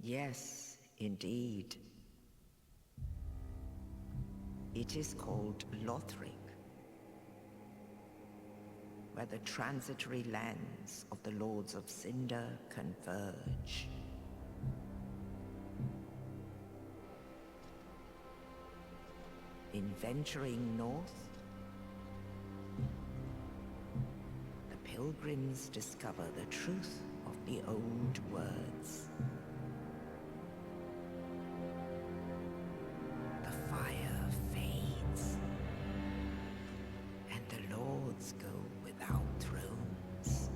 Yes, indeed. It is called Lothric, where the transitory lands of the Lords of Cinder converge. In venturing north, the pilgrims discover the truth of the old words. The fire fades, and the lords go without thrones.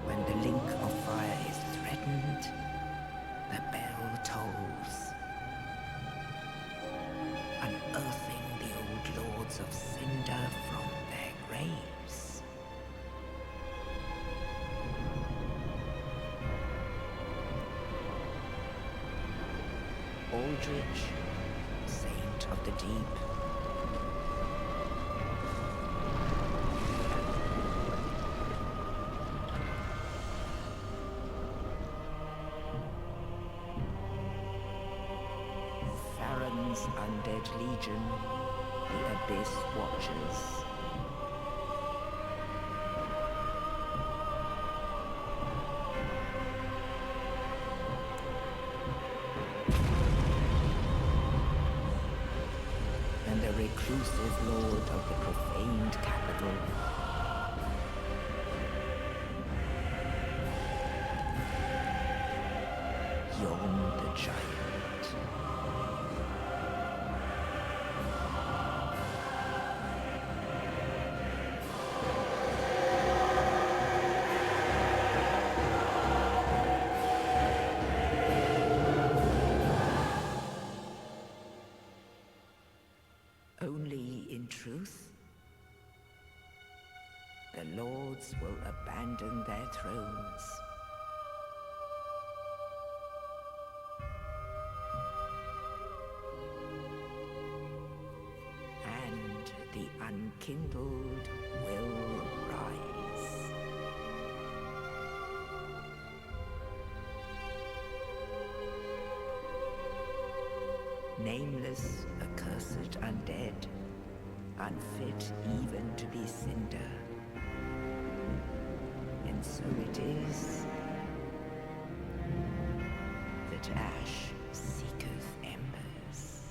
When the link of fire is threatened, the bell tolls, unearthing the old lords of Cinder from their graves. Aldrich, saint of the deep, Farron's undead legion, the Abyss Watchers. And the reclusive lord of the profaned capital. Yon the Giant. Only in truth, the lords will abandon their thrones. And the unkindled will rise. Nameless, accursed undead, unfit even to be cinder. And so it is that ash seeketh embers.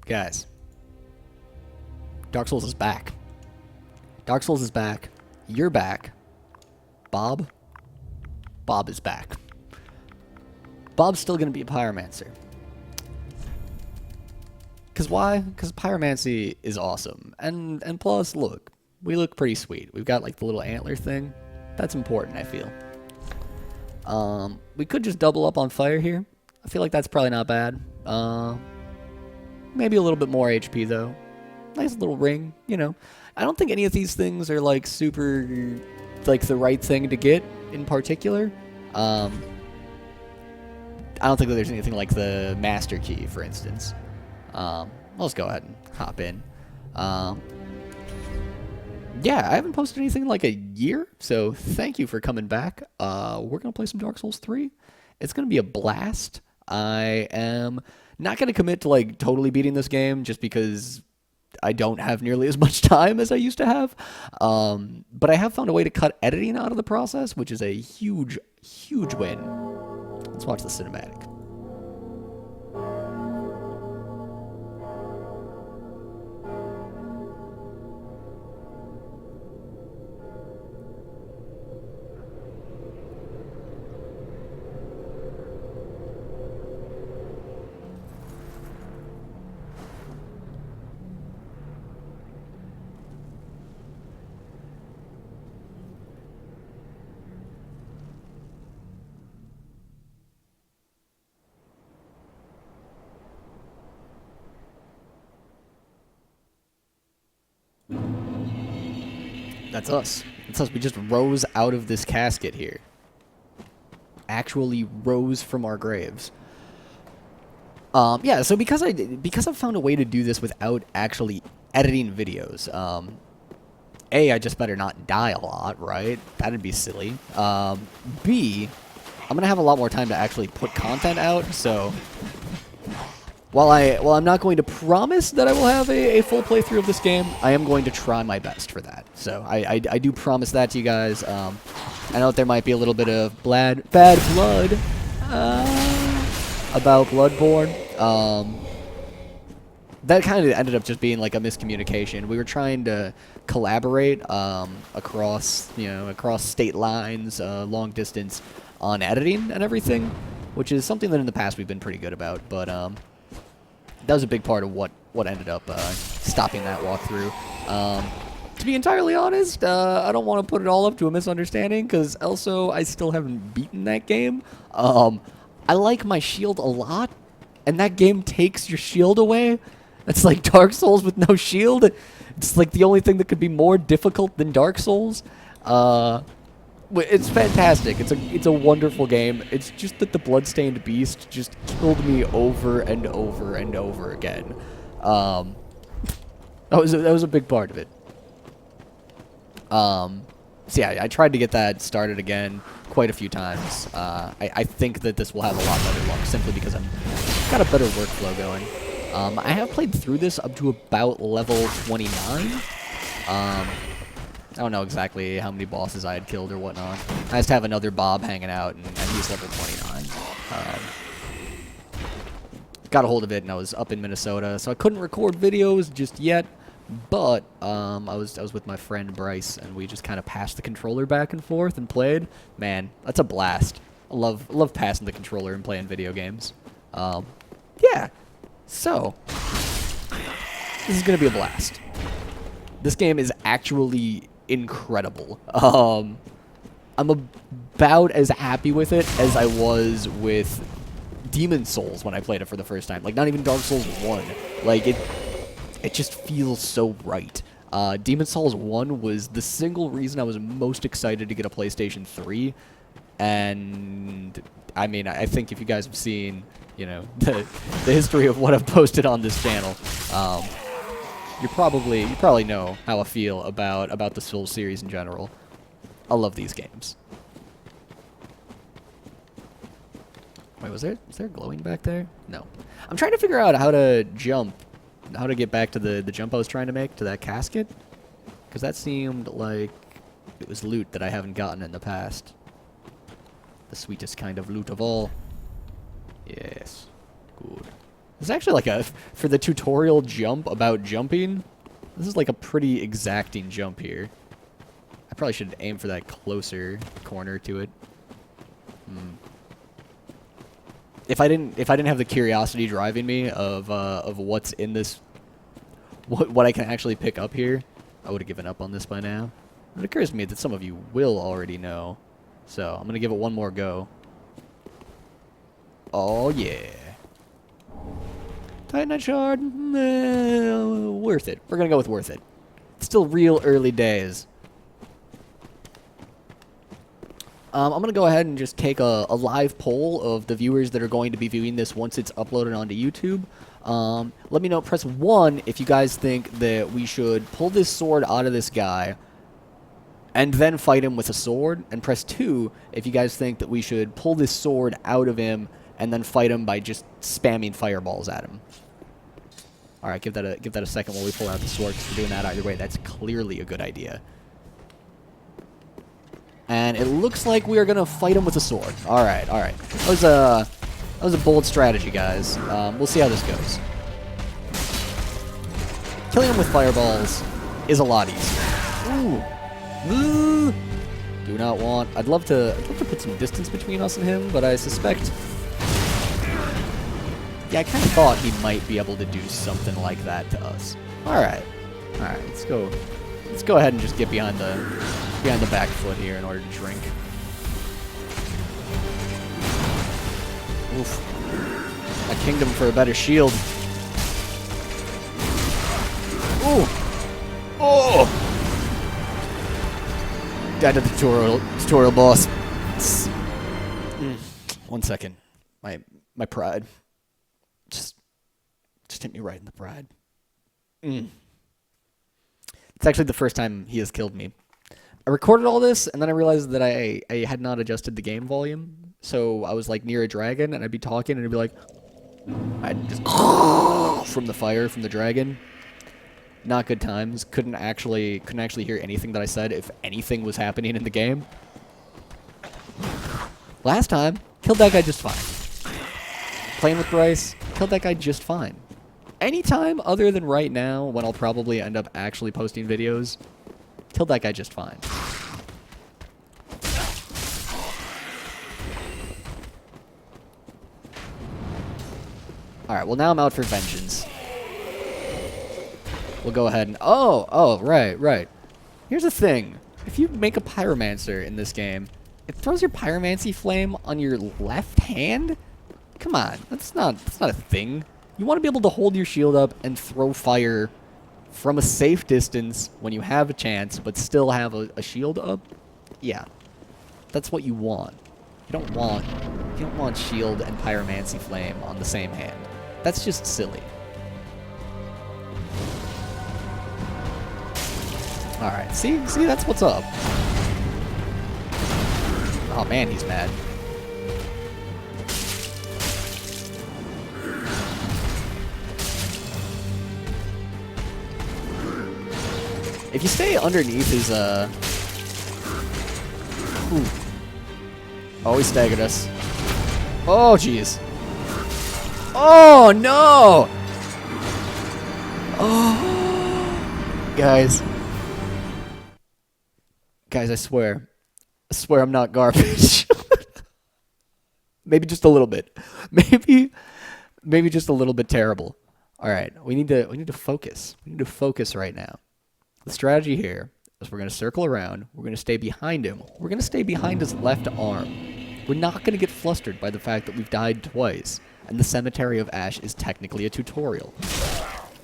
Guys, Dark Souls is back. Dark Souls is back. You're back. Bob is back. Bob's still gonna be a pyromancer. Cause why? Cause pyromancy is awesome. And plus, look, we look pretty sweet. We've got like the little antler thing. That's important, I feel. We could just double up on fire here. I feel like that's probably not bad. Maybe a little bit more HP though. Nice little ring, you know. I don't think any of these things are like super, like the right thing to get in particular. I don't think that there's anything like the master key, for instance. Let's go ahead and hop in. Yeah, I haven't posted anything in like a year, so thank you for coming back. We're gonna play some Dark Souls 3. It's gonna be a blast. I am not gonna commit to like totally beating this game just because I don't have nearly as much time as I used to have. But I have found a way to cut editing out of the process, which is a huge, huge win. Let's watch the cinematic. That's us. It's us. We just rose out of this casket here. Actually rose from our graves. Yeah, so because I've found a way to do this without actually editing videos, A, I just better not die a lot, right? That'd be silly. B, I'm gonna have a lot more time to actually put content out, so while I'm not going to promise that I will have a full playthrough of this game, I am going to try my best for that. So I do promise that to you guys. I know that there might be a little bit of bad blood about Bloodborne. That kind of ended up just being like a miscommunication. We were trying to collaborate across state lines, long distance on editing and everything, which is something that in the past we've been pretty good about. But that was a big part of what ended up stopping that walkthrough. To be entirely honest, I don't want to put it all up to a misunderstanding, because also I still haven't beaten that game. I like my shield a lot, and that game takes your shield away. It's like Dark Souls with no shield. It's like the only thing that could be more difficult than Dark Souls. It's fantastic. It's a wonderful game. It's just that the Bloodstained Beast just killed me over and over and over again. That was a big part of it. So yeah, I tried to get that started again quite a few times. I think that this will have a lot better luck, simply because I've got a better workflow going. I have played through this up to about level 29. I don't know exactly how many bosses I had killed or whatnot. I just have another Bob hanging out, and he's level 29. Got a hold of it, and I was up in Minnesota, so I couldn't record videos just yet. But I was with my friend Bryce, and we just kind of passed the controller back and forth and played. Man, that's a blast. I love passing the controller and playing video games. Yeah. So this is gonna be a blast. This game is actually incredible. I'm about as happy with it as I was with Demon Souls when I played it for the first time. Like, not even Dark Souls 1. Like, it just feels so right. Demon Souls 1 was the single reason I was most excited to get a PlayStation 3. And, I mean, I think if you guys have seen, you know, the history of what I've posted on this channel, you probably know how I feel about the Souls series in general. I love these games. Wait, was there glowing back there? No. I'm trying to figure out how to jump. How to get back to the jump I was trying to make to that casket, because that seemed like it was loot that I haven't gotten in the past. The sweetest kind of loot of all. Yes, good. It's actually like for the tutorial jump about jumping, this is like a pretty exacting jump here. I probably should aim for that closer corner to it. If I didn't have the curiosity driving me of what's in this, what I can actually pick up here, I would have given up on this by now. It occurs to me that some of you will already know, so I'm gonna give it one more go. Oh yeah, Titanite shard, worth it. We're gonna go with worth it. It's still real early days. I'm going to go ahead and just take a live poll of the viewers that are going to be viewing this once it's uploaded onto YouTube. Let me know, press 1 if you guys think that we should pull this sword out of this guy and then fight him with a sword, and press 2 if you guys think that we should pull this sword out of him and then fight him by just spamming fireballs at him. Alright, give that a second while we pull out the sword, because we're doing that either way. That's clearly a good idea. And it looks like we are going to fight him with a sword. Alright, alright. That was a bold strategy, guys. We'll see how this goes. Killing him with fireballs is a lot easier. Ooh. Do not want... I'd love to put some distance between us and him, but I suspect... Yeah, I kind of thought he might be able to do something like that to us. Alright. Alright, let's go. Let's go ahead and just get behind the back foot here in order to drink. Oof. A kingdom for a better shield. Ooh. Oh! Died to the tutorial boss. 1 second. My pride. Just hit me right in the pride. It's actually the first time he has killed me. I recorded all this, and then I realized that I had not adjusted the game volume. So I was like near a dragon, and I'd be talking, and it'd be like, I'd just from the fire from the dragon. Not good times. Couldn't actually hear anything that I said if anything was happening in the game. Last time, killed that guy just fine. Playing with Bryce, killed that guy just fine. Anytime other than right now, when I'll probably end up actually posting videos, killed that guy just fine. Alright, well now I'm out for vengeance. We'll go ahead and... Oh, right. Here's the thing. If you make a pyromancer in this game, it throws your pyromancy flame on your left hand? Come on, that's not a thing. You want to be able to hold your shield up and throw fire from a safe distance when you have a chance, but still have a shield up? Yeah. That's what you want. You don't want shield and pyromancy flame on the same hand. That's just silly. Alright, see, that's what's up. Oh man, he's mad. If you stay underneath his, Ooh. Oh, he staggered us. Oh, jeez. Oh, no! Oh. Guys, I swear I'm not garbage. Maybe just a little bit. Maybe just a little bit terrible. All right, we need to focus. We need to focus right now. The strategy here is we're going to circle around. We're going to stay behind him. We're going to stay behind his left arm. We're not going to get flustered by the fact that we've died twice, and the Cemetery of Ash is technically a tutorial.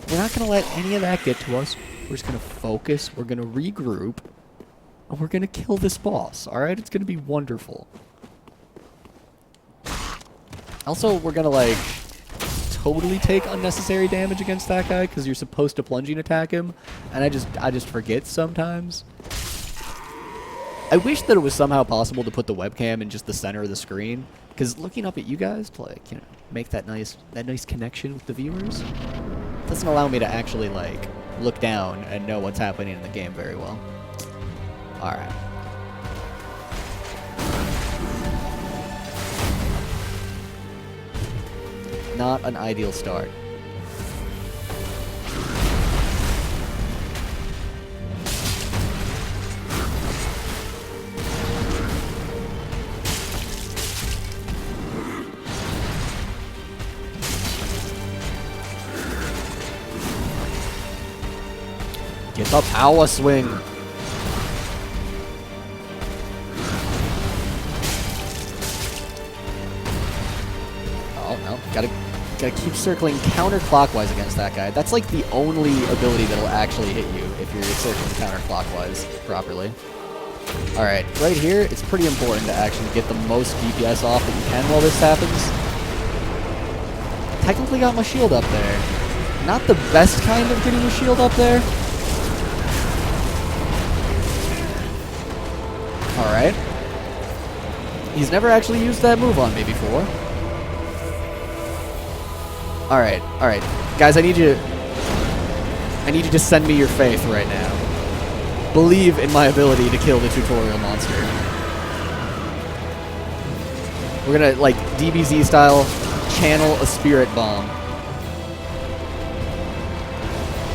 We're not going to let any of that get to us. We're just going to focus. We're going to regroup. And we're going to kill this boss, alright? It's going to be wonderful. Also, we're going to, like, totally take unnecessary damage against that guy because you're supposed to plunging attack him, and I just forget sometimes. I wish that it was somehow possible to put the webcam in just the center of the screen, because looking up at you guys to, like, you know, make that nice connection with the viewers doesn't allow me to actually, like, look down and know what's happening in the game very well. Alright. Not an ideal start. Get the power swing. Oh no, gotta keep circling counterclockwise against that guy. That's like the only ability that'll actually hit you if you're circling counterclockwise properly. Alright, right here, it's pretty important to actually get the most DPS off that you can while this happens. Technically got my shield up there. Not the best kind of getting your shield up there. Alright. He's never actually used that move on me before. Alright. Guys, I need you to send me your faith right now. Believe in my ability to kill the tutorial monster. We're gonna, like, DBZ style, channel a spirit bomb.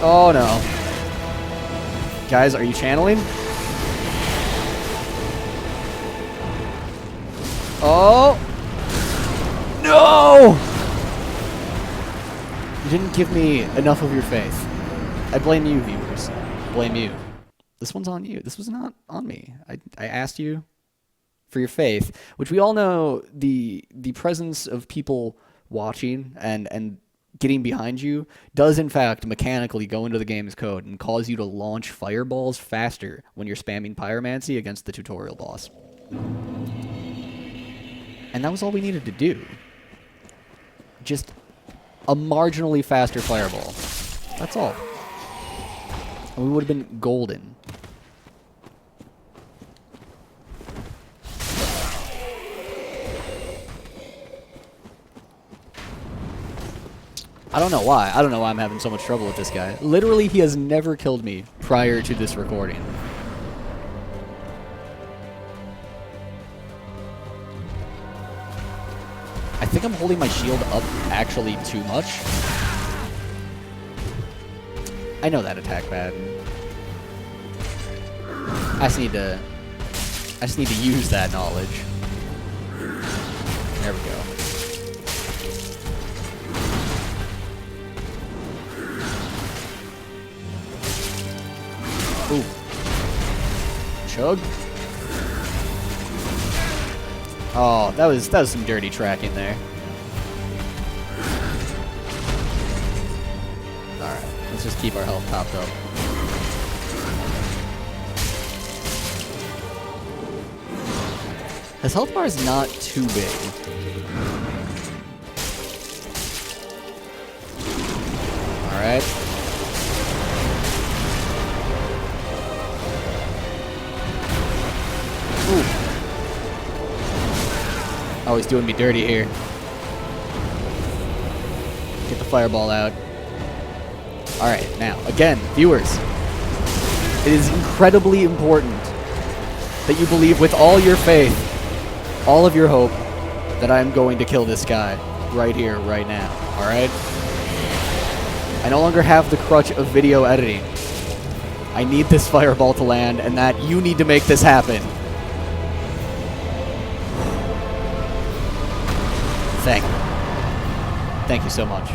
Oh no. Guys, are you channeling? Oh! No! You didn't give me enough of your faith. I blame you, viewers. Blame you. This one's on you. This was not on me. I asked you for your faith, which we all know the presence of people watching and getting behind you does in fact mechanically go into the game's code and cause you to launch fireballs faster when you're spamming pyromancy against the tutorial boss. And that was all we needed to do. Just a marginally faster fireball. That's all. And we would have been golden. I don't know why. I don't know why I'm having so much trouble with this guy. Literally, he has never killed me prior to this recording. I think I'm holding my shield up actually too much. I know that attack pattern. I just need to use that knowledge. There we go. Ooh. Chug. Oh, that was some dirty tracking there. Alright, let's just keep our health topped up. His health bar is not too big. Alright. Ooh. Oh, he's doing me dirty here. Get the fireball out. Alright, now, again, viewers, it is incredibly important that you believe with all your faith, all of your hope, that I am going to kill this guy right here, right now. Alright? I no longer have the crutch of video editing. I need this fireball to land, and that you need to make this happen. Thank you. Thank you so much.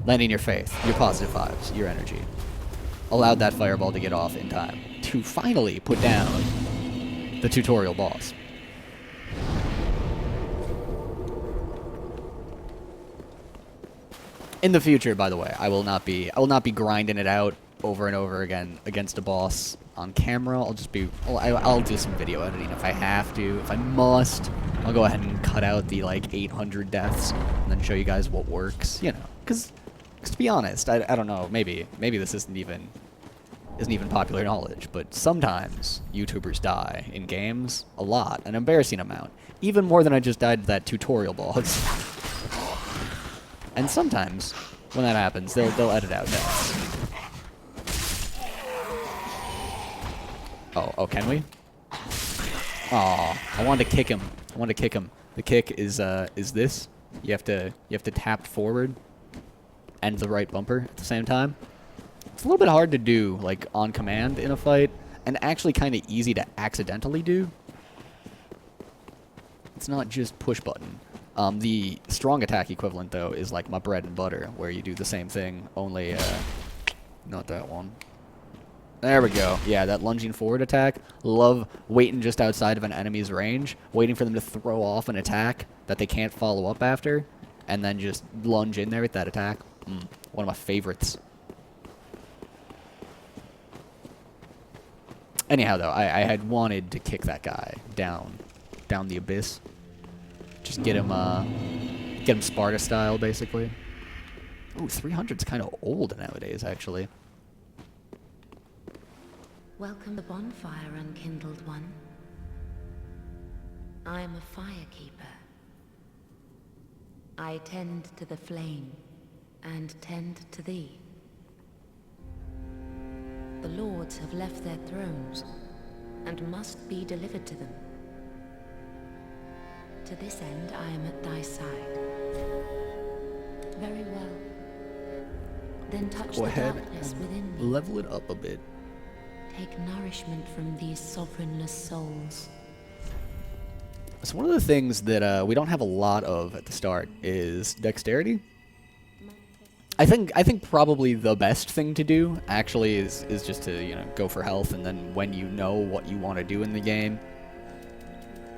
Lending your faith, your positive vibes, your energy. Allowed that fireball to get off in time to finally put down the tutorial boss. In the future, by the way, I will not be grinding it out over and over again against a boss on camera. I'll do some video editing if I have to. If I must, I'll go ahead and cut out the like 800 deaths and then show you guys what works. You know, because to be honest, I don't know. Maybe this isn't even popular knowledge, but sometimes YouTubers die in games a lot, an embarrassing amount, even more than I just died to that tutorial boss. And sometimes when that happens, they'll edit out deaths. Oh, can we? Oh, I wanted to kick him. The kick is this. You have to tap forward and the right bumper at the same time. It's a little bit hard to do like on command in a fight, and actually kind of easy to accidentally do. It's not just push button. The strong attack equivalent though is like my bread and butter, where you do the same thing, only not that one. There we go. Yeah, that lunging forward attack. Love waiting just outside of an enemy's range, waiting for them to throw off an attack that they can't follow up after, and then just lunge in there with that attack. One of my favorites. Anyhow, though, I had wanted to kick that guy down the abyss. Just get him Sparta style, basically. Ooh, 300's kind of old nowadays, actually. Welcome the bonfire, unkindled one. I am a firekeeper. I tend to the flame, and tend to thee. The lords have left their thrones, and must be delivered to them. To this end I am at thy side. Very well. Then touch Go the ahead darkness within and me. level it up a bit. Take nourishment from these sovereignless souls. So one of the things that we don't have a lot of at the start is dexterity. I think probably the best thing to do actually is just to go for health, and then when you know what you want to do in the game,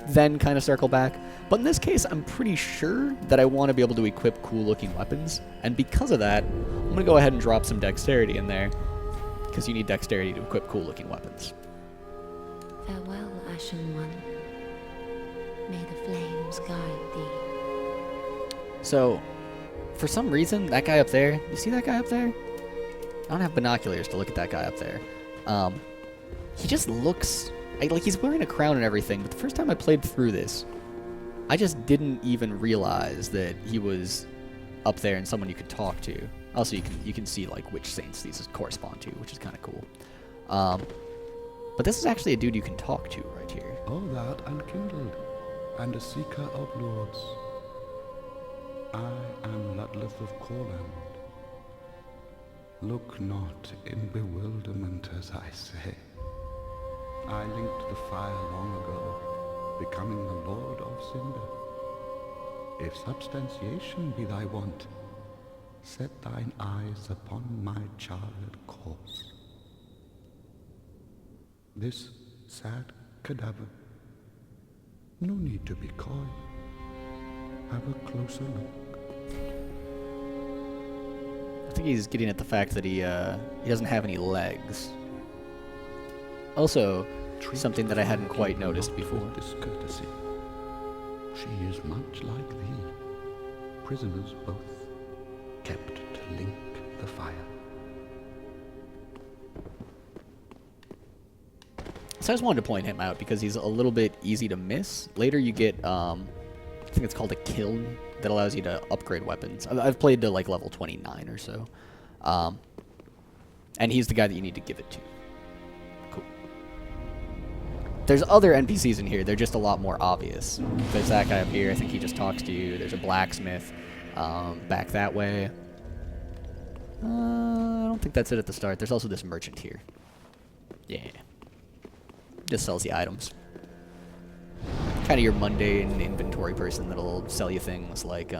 then kind of circle back. But in this case, I'm pretty sure that I want to be able to equip cool-looking weapons, and because of that, I'm going to go ahead and drop some dexterity in there, because you need dexterity to equip cool-looking weapons. Farewell, Ashen One. May the flames guide thee. So, for some reason, that guy up there, you see that guy up there? I don't have binoculars to look at that guy up there. He just looks like he's wearing a crown and everything, but the first time I played through this, I just didn't even realize that he was up there and someone you could talk to. Also, you can see like which saints these correspond to, which is kind of cool. But this is actually a dude you can talk to right here. O that unkindled, and a seeker of lords. I am Lutleth of Corland. Look not in bewilderment as I say. I linked the fire long ago, becoming the Lord of Cinder. If substantiation be thy want, set thine eyes upon my charred corpse. This sad cadaver, no need to be coy. Have a closer look. I think he's getting at the fact that he doesn't have any legs. Also, something that I hadn't quite noticed before. Discourtesy. She is much like thee. Prisoners both, kept to link the fire. So I just wanted to point him out because he's a little bit easy to miss. Later you get, I think it's called a kiln that allows you to upgrade weapons. I've played to like level 29 or so. And he's the guy that you need to give it to. Cool. There's other NPCs in here. They're just a lot more obvious. There's that guy up here. I think he just talks to you. There's a blacksmith back that way. I don't think that's it at the start. There's also this merchant here. Yeah. Just sells you items. Kind of your mundane inventory person that'll sell you things like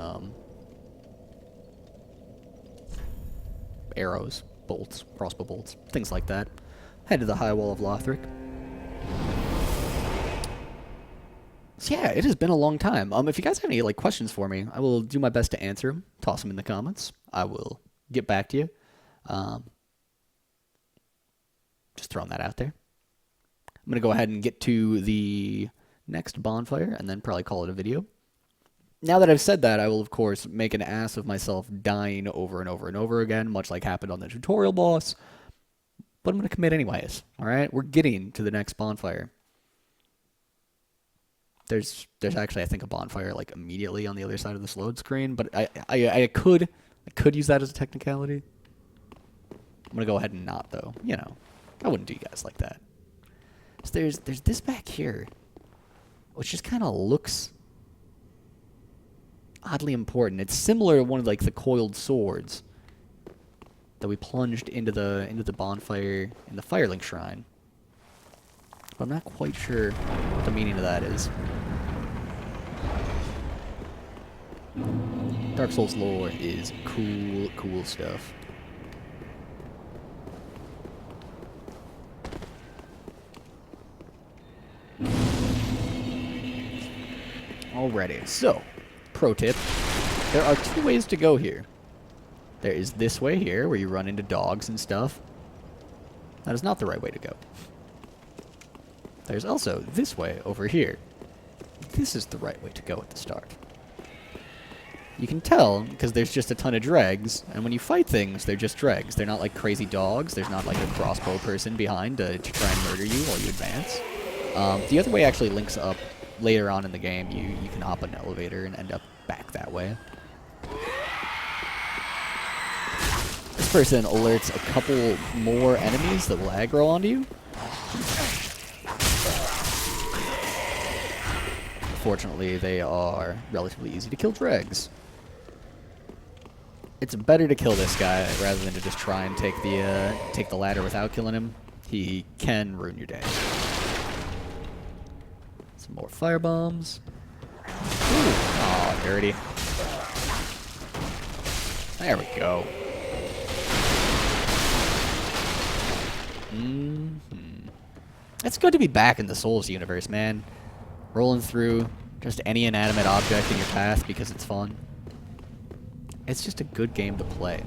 arrows, bolts, crossbow bolts, things like that. Head to the high wall of Lothric. So yeah, it has been a long time. If you guys have any like questions for me, I will do my best to answer them. Toss them in the comments. I will get back to you. Just throwing that out there. I'm going to go ahead and get to the next bonfire and then probably call it a video. Now that I've said that, I will, of course, make an ass of myself dying over and over and over again, much like happened on the tutorial boss. But I'm going to commit anyways, alright? We're getting to the next bonfire. There's actually, I think, a bonfire, like, immediately on the other side of this load screen, but I could use that as a technicality. I'm going to go ahead and not, though. You know, I wouldn't do you guys like that. So there's this back here, which just kind of looks oddly important. It's similar to one of like the coiled swords that we plunged into the bonfire in the Firelink shrine. But I'm not quite sure what the meaning of that is. Dark Souls lore is cool stuff. Alrighty, so, pro tip, there are two ways to go here. There is this way here, where you run into dogs and stuff. That is not the right way to go. There's also this way over here. This is the right way to go at the start. You can tell, because there's just a ton of dregs, and when you fight things, they're just dregs. They're not like crazy dogs, there's not like a crossbow person behind to try and murder you while you advance. The other way actually links up later on in the game. You can hop an elevator and end up back that way. This person alerts a couple more enemies that will aggro onto you. Fortunately, they are relatively easy to kill dregs. It's better to kill this guy rather than to just try and take the ladder without killing him. He can ruin your day. Some more fire bombs. Oh, dirty. There we go. It's good to be back in the Souls universe, man. rolling through just any inanimate object in your path because it's fun. It's just a good game to play.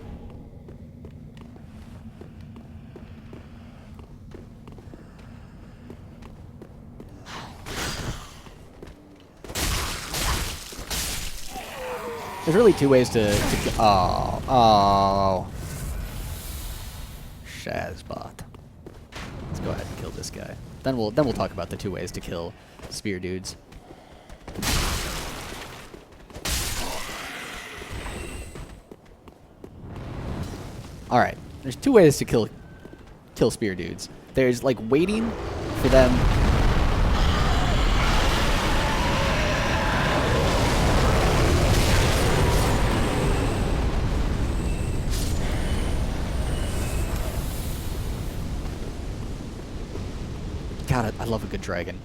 There's really two ways to oh. Shazbot. Let's go ahead and kill this guy. Then we'll talk about the two ways to kill spear dudes. Alright, there's two ways to kill spear dudes. There's like waiting for them. God, I love a good dragon.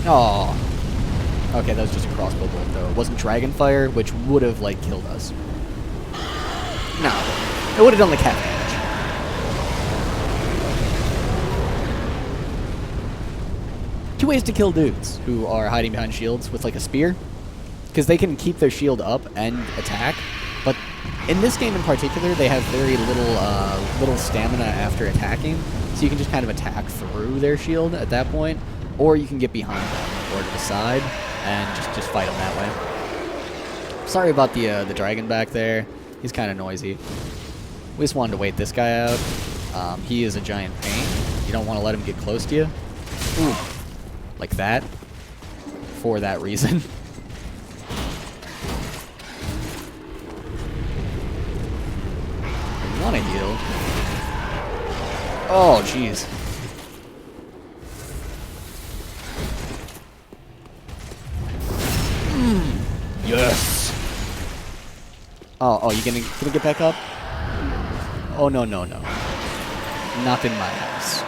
Oh. Okay, that was just a crossbow bolt, though. It wasn't dragon fire, which would have, like, killed us. No. It would have done the cat damage. Two ways to kill dudes who are hiding behind shields with, like, a spear. Because they can keep their shield up and attack. But in this game in particular, they have very little stamina after attacking, so you can just kind of attack through their shield at that point, or you can get behind them or to the side and just fight them that way. Sorry about the dragon back there. He's kind of noisy. We just wanted to wait this guy out. He is a giant pain. You don't want to let him get close to you. Ooh, like that. For that reason. Want to heal. Oh, jeez. Yes. Oh, you gonna get back up? Oh, no. Not in my house.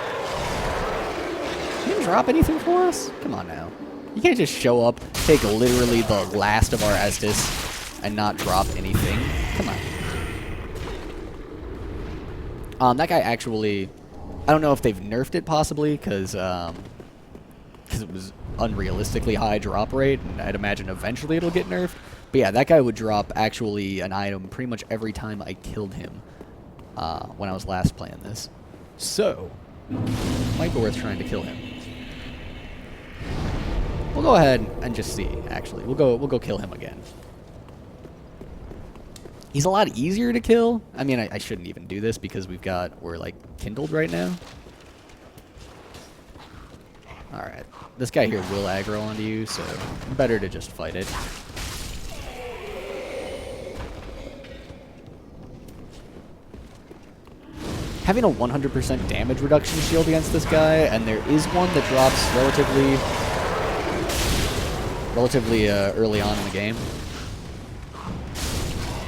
You didn't drop anything for us? Come on now. You can't just show up, take literally the last of our Estus, and not drop anything. Come on. That guy actually, I don't know if they've nerfed it possibly, because it was unrealistically high drop rate, and I'd imagine eventually it'll get nerfed. But yeah, that guy would drop actually an item pretty much every time I killed him when I was last playing this. So, might be worth trying to kill him. We'll go ahead and just see, actually. We'll go kill him again. He's a lot easier to kill. I mean, I shouldn't even do this because we're like kindled right now. Alright. This guy here will aggro onto you, so better to just fight it. Having a 100% damage reduction shield against this guy, and there is one that drops relatively early on in the game.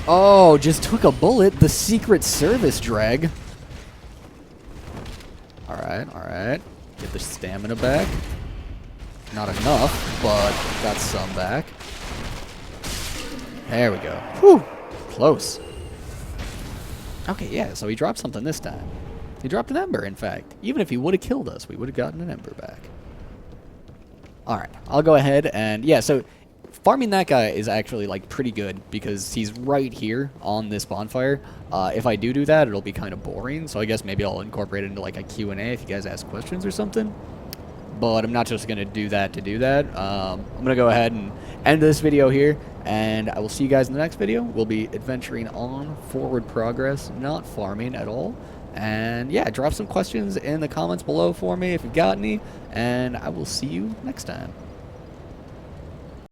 Oh, just took a bullet. The Secret Service drag. Alright. Get the stamina back. Not enough, but got some back. There we go. Whew. Close. Okay, yeah, so he dropped something this time. He dropped an ember, in fact. Even if he would have killed us, we would have gotten an ember back. Alright, I'll go ahead and... yeah, so... farming that guy is actually, like, pretty good because he's right here on this bonfire. If I do that, it'll be kind of boring, so I guess maybe I'll incorporate it into, like, a Q&A if you guys ask questions or something. But I'm not just going to do that to do that. I'm going to go ahead and end this video here, and I will see you guys in the next video. We'll be adventuring on forward progress, not farming at all. And, yeah, drop some questions in the comments below for me if you've got any, and I will see you next time.